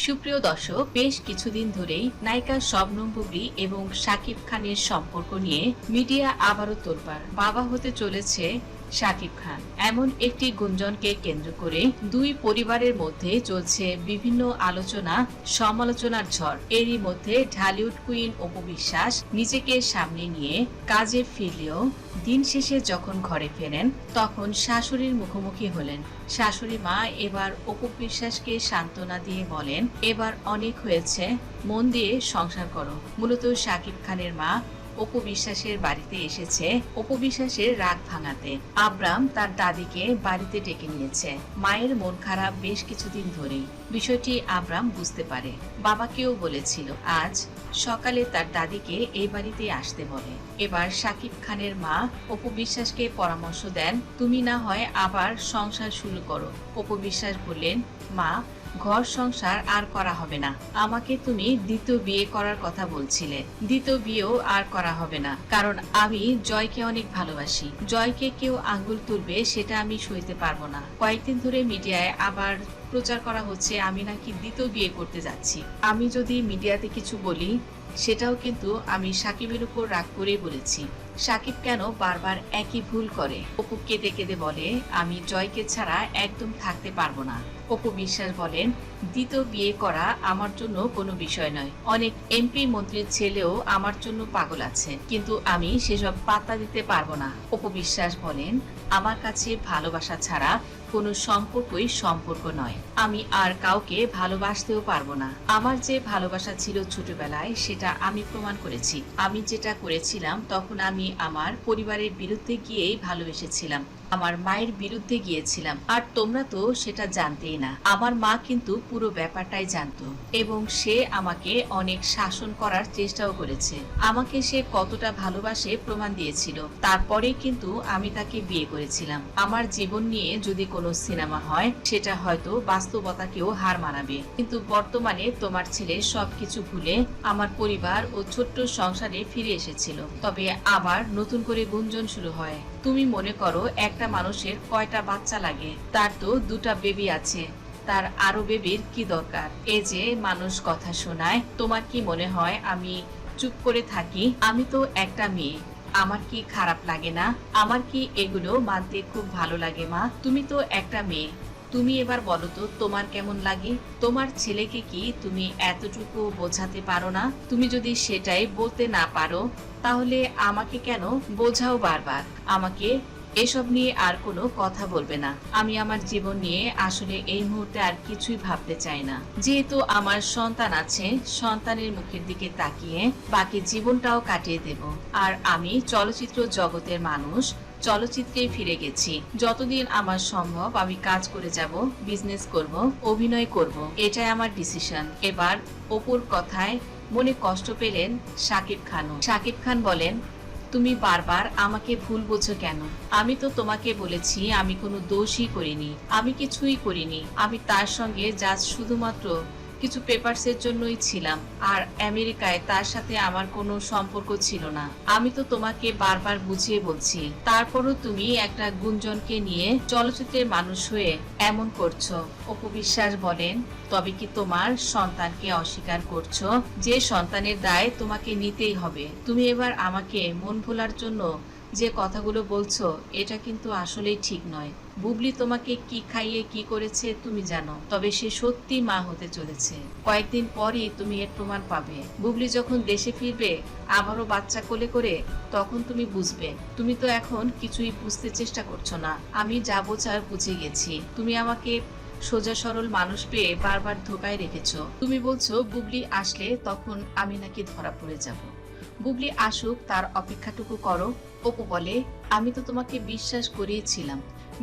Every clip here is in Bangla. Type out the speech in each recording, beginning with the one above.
সুপ্রিয় দর্শক, বেশ কিছুদিন ধরেই নায়িকা শবনম বুবলী এবং শাকিব খানের সম্পর্ক নিয়ে মিডিয়া আবারও তোলপাড়। বাবা হতে চলেছে শাকিব খান, এমন একটি গুঞ্জনকে কেন্দ্র করে দুই পরিবারের মধ্যে চলছে বিভিন্ন আলোচনা সমালোচনার ঝড়। এরই মধ্যে ঢালিউড কুইন অপু বিশ্বাস নিজেকে সামনে নিয়ে কাজে ফিরলেও দিন শেষে যখন ঘরে ফেরেন তখন শাশুড়ির মুখোমুখি হলেন। শাশুড়ি মা এবার অপু বিশ্বাসকে সান্ত্বনা দিয়ে বলেন, এবার অনেক হয়েছে, মন দিয়ে সংসার করো। মূলত শাকিব খানের মা অপু বিশ্বাসের বাড়িতে এসেছে অপু বিশ্বাসের রাগ ভাঙাতে। আব্রাম তার দাদিকে বাড়িতে ডেকে নিয়েছে। মায়ের মন খারাপ বেশ কিছুদিন ধরেই। বিষয়টি আব্রাম বুঝতে পারে, বাবাকেও বলেছিল। আজ সকালে তার দাদিকে এই বাড়িতে আসতে বলে। এবার শাকিব খানের মা অপু বিশ্বাসকে পরামর্শ দেন, তুমি না হয় আবার সংসার শুরু করো। অপু বিশ্বাস বললেন, মা, ঘর সংসার আর করা হবে না। আমাকে তুমি দ্বিতীয় বিয়ে করার কথা বলছিলে, দ্বিতীয় বিয়েও আর করা হবে না, কারণ আমি জয়কে অনেক ভালোবাসি। জয়কে কেউ আঙ্গুল তুলবে সেটা আমি সইতে পারবো না। কয়েকদিন ধরে মিডিয়ায় আবার প্রচার করা হচ্ছে আমি নাকি দ্বিতীয় বিয়ে করতে যাচ্ছি। আমি যদি মিডিয়াতে কিছু বলি সেটাও কিন্তু আমি সাকিবের উপর রাগ করেই বলেছি। সাকিব কেন বারবার একই ভুল করে? অপু কেঁদে কেঁদে বলে, আমি জয়কে ছাড়া একদম থাকতে পারবো না। অপু বিশ্বাস বলেন, দ্বিতীয় বিয়ে করা আমার জন্য কোনো বিষয় নয়। অনেক এমপি মন্ত্রীর ছেলেও আমার জন্য পাগল আছে, কিন্তু আমি সেসব পাত্তা দিতে পারবো না। অপু বিশ্বাস বলেন, আমার কাছে ভালোবাসা ছাড়া কোনো সম্পর্কই সম্পর্ক নয়। আমি আর কাউকে ভালোবাসতেও পারবো না। আমার যে ভালোবাসা ছিল ছোটবেলায় সেটা আমি প্রমাণ করেছি। আমি যেটা করেছিলাম তখন আমি আমার পরিবারের বিরুদ্ধে গিয়েই ভালোবেসেছিলাম, আমার মায়ের বিরুদ্ধে গিয়েছিলাম। আর তোমরা তো সেটা জানতেই না। আমার মা কিন্তু পুরো ব্যাপারটাই জানতো এবং সে আমাকে অনেক শাসন করার চেষ্টাও করেছে। আমাকে সে কতটা ভালোবাসে প্রমাণ দিয়েছিল। তারপরে কিন্তু আমি তাকে বিয়ে করেছিলাম। আমার জীবন নিয়ে যদি কোনো সিনেমা হয় সেটা হয়তো বাস্তবতাকেও হার মানাবে, কিন্তু বর্তমানে তোমার ছেলে সবকিছু ভুলে আমার পরিবার ও ছোট্ট সংসারে ফিরে এসেছিল। তবে আবার নতুন করে গুঞ্জন শুরু হয়, তুমি মনে করো একটা মানুষের কয়টা বাচ্চা লাগে? তার তো দুটা বেবি আছে, তার আরো বেবির কি দরকার? এই যে মানুষ কথা শোনায়, তোমার কি মনে হয় আমি চুপ করে থাকি? আমি তো একটা মেয়ে, আমার কি খারাপ লাগে না? আমার কি এগুলো মানতে খুব ভালো লাগে? মা, তুমি তো একটা মেয়ে, তুমি এবার বলো তো তোমার কেমন লাগে? তোমার ছেলেকে কি তুমি এতটুকু বোঝাতে পারো না? তুমি যদি সেটাই বলতে না পারো তাহলে আমাকে কেন বোঝাও বারবার? আমাকে এসব নিয়ে আর কোনো কথা বলবে না। আমি আমার জীবন নিয়ে আসলে এই মুহূর্তে আর কিছুই ভাবতে চাই না। যেহেতু আমার সন্তান আছে, সন্তানের মুখের দিকে তাকিয়ে বাকি জীবনটাও কাটিয়ে দেব। আর আমি চলচ্চিত্র জগতের মানুষ, চলচ্চিত্রে ফিরে গেছি। যতদিন আমার সম্ভব আমি কাজ করে যাব, বিজনেস করব, অভিনয় করব, এটাই আমার ডিসিশন। এবার অপুর কথায় মনে কষ্ট পেলেন শাকিব খানও। শাকিব খান বলেন, তুমি বারবার আমাকে ভুল বোঝো কেন? আমি তো তোমাকে বলেছি আমি কোনো দোষই করিনি, আমি কিছুই করিনি। আমি তার সঙ্গে জাস্ট শুধুমাত্র কিছু পেপারসের জন্যই ছিলাম, আর আমেরিকায় তার সাথে আমার কোনো সম্পর্ক ছিল না। আমি তো তোমাকে বারবার বুঝিয়ে বলছি, তারপরও তুমি একটা গুঞ্জনকে নিয়ে চলচ্চিত্রের মানুষ হয়ে এমন করছো। অপু বিশ্বাস বলেন, তবে কি তোমার সন্তানকে অস্বীকার করছো? যে সন্তানের দায় তোমাকে নিতেই হবে। তুমি এবার আমাকে মন ভোলার জন্য যে কথাগুলো বলছো এটা কিন্তু আসলেই ঠিক নয়। বুবলি তোমাকে কি খাইয়ে কি করেছে তুমি জানো, তবে সে সত্যি মা হতে চলেছে। কয়েকদিন পরই তুমি এর প্রমাণ পাবে। বুবলি যখন দেশে ফিরবে আবারও বাচ্চা কোলে করে, তখন তুমি বুঝবে। তুমি তো এখন কিছুই বুঝতে চেষ্টা করছো না। আমি যা বোঝার বুঝে গেছি। তুমি আমাকে সোজা সরল মানুষ পেয়ে বারবার ধোকায় রেখেছো। তুমি বলছো বুবলি আসলে তখন আমি নাকি ধরা পড়ে যাব। বুবলি আসুক, তার অপেক্ষাটুকু করো। অপু বলে, আমি তো তোমাকে বিশ্বাস করিয়েছিলাম।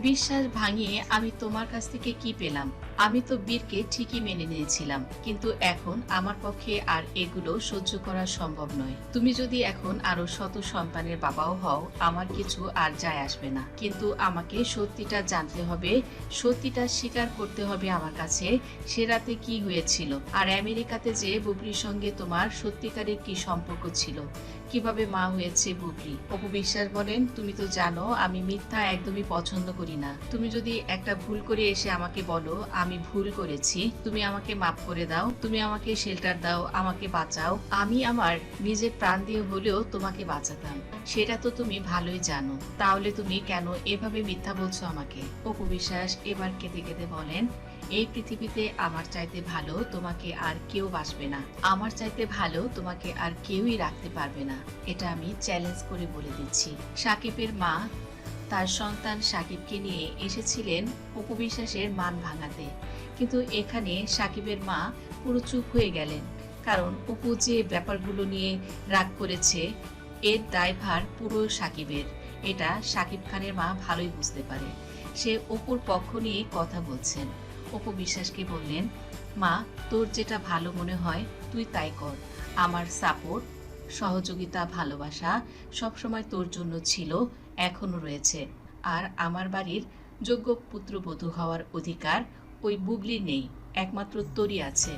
বিশ্বাস ভাঙিয়ে আমি তোমার কাছ থেকে কি পেলাম? আমি তো বীরকে ঠিকই মেনে নিয়েছিলাম, কিন্তু এখন আমার পক্ষে আর এগুলো সহ্য করা সম্ভব নয়। তুমি যদি এখন আরো শত সন্তানের বাবাও হও আমার কিছু আর যায় আসবে না, কিন্তু আমাকে সত্যিটা জানতে হবে, সত্যিটা স্বীকার করতে হবে আমার কাছে সে রাতে কি হয়েছিল, আর আমেরিকাতে যে বুবলির সঙ্গে তোমার সত্যিকারের কি সম্পর্ক ছিল, কিভাবে মা হয়েছে বুবলি। অপু বিশ্বাস বলেন, তুমি তো জানো আমি মিথ্যা একদমই পছন্দ করি না। তুমি যদি একটা ভুল করে এসে আমাকে বলো আমি ভুল করেছি, তুমি আমাকে মাফ করে দাও, তুমি আমাকে শেল্টার দাও, আমাকে বাঁচাও, আমি আমার নিজের প্রাণ দিয়ে হলেও তোমাকে বাঁচাতাম। সেটা তো তুমি ভালোই জানো, তাহলে তুমি কেন এভাবে মিথ্যা বলছো আমাকে। অপু বিশ্বাস এবার কেঁদে কেঁদে বলেন, এই পৃথিবীতে আমার চাইতে ভালো তোমাকে আর কেউ বাসবে না, আমার চাইতে ভালো তোমাকে আর কেউই রাখতে পারবে না, এটা আমি চ্যালেঞ্জ করে বলে দিচ্ছি। সাকিবের মা তার সন্তান সাকিবকে নিয়ে এসেছিলেন অপু বিশ্বাসের মান ভাঙাতে, কিন্তু এখানে সাকিবের মা পুরো চুপ হয়ে গেলেন, কারণ অপু যে ব্যাপারগুলো নিয়ে রাগ করেছে এর দায়ভার পুরো সাকিবের। এটা সাকিব খানের মা ভালোই বুঝতে পারে। সে অপুর পক্ষ নিয়ে কথা বলছেন। অপু বিশ্বাসকে বললেন, মা তোর যেটা ভালো মনে হয় তুই তাই কর, আমার সাপোর্ট, সহযোগিতা, ভালোবাসা সবসময় তোর জন্য ছিল, এখনো রয়েছে। আর আমার বাড়ির যোগ্য পুত্রবধূ হওয়ার অধিকার ওই বুবলি নেই, একমাত্র তোরই আছে।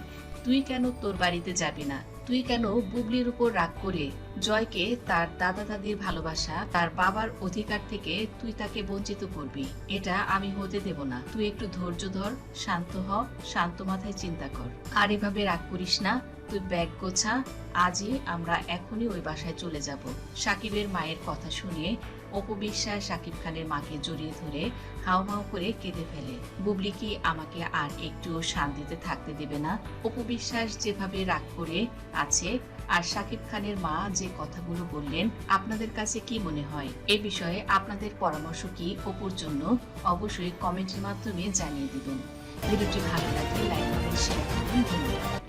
তুই কেন তোর বাড়িতে যাবি না? তুই কেন বুবলির উপর রাগ করে জয়কে তার দাদা দাদির ভালোবাসা, তার বাবার অধিকার থেকে তুই তাকে বঞ্চিত করবি? এটা আমি হতে দেব না। তুই একটু ধৈর্য ধর, শান্ত হ, শান্ত মাথায় চিন্তা কর। আর এভাবে রাগ করিস না, তুই ব্যাগ গোছা, আজই আমরা এখনই ওই বাসায় চলে যাব। সাকিবের মায়ের কথা শুনে অপু বিশ্বাস সাকিব খানের মাকে জড়িয়ে ধরে হাউমাউ করে কেঁদে ফেলে। বুবলি কি আমাকে আর একটু শান্তিতে থাকতে দেবে না? অপু বিশ্বাস যেভাবে রাগ করে আছে আর সাকিব খানের মা যে কথাগুলো বললেন, আপনাদের কাছে কি মনে হয়? এ বিষয়ে আপনাদের পরামর্শ কি অপুর জন্য? অবশ্যই কমেন্টের মাধ্যমে জানিয়ে দিবেন। ভিডিওটি ভালো লাগলে লাইক করুন, শেয়ার করুন। ধন্যবাদ।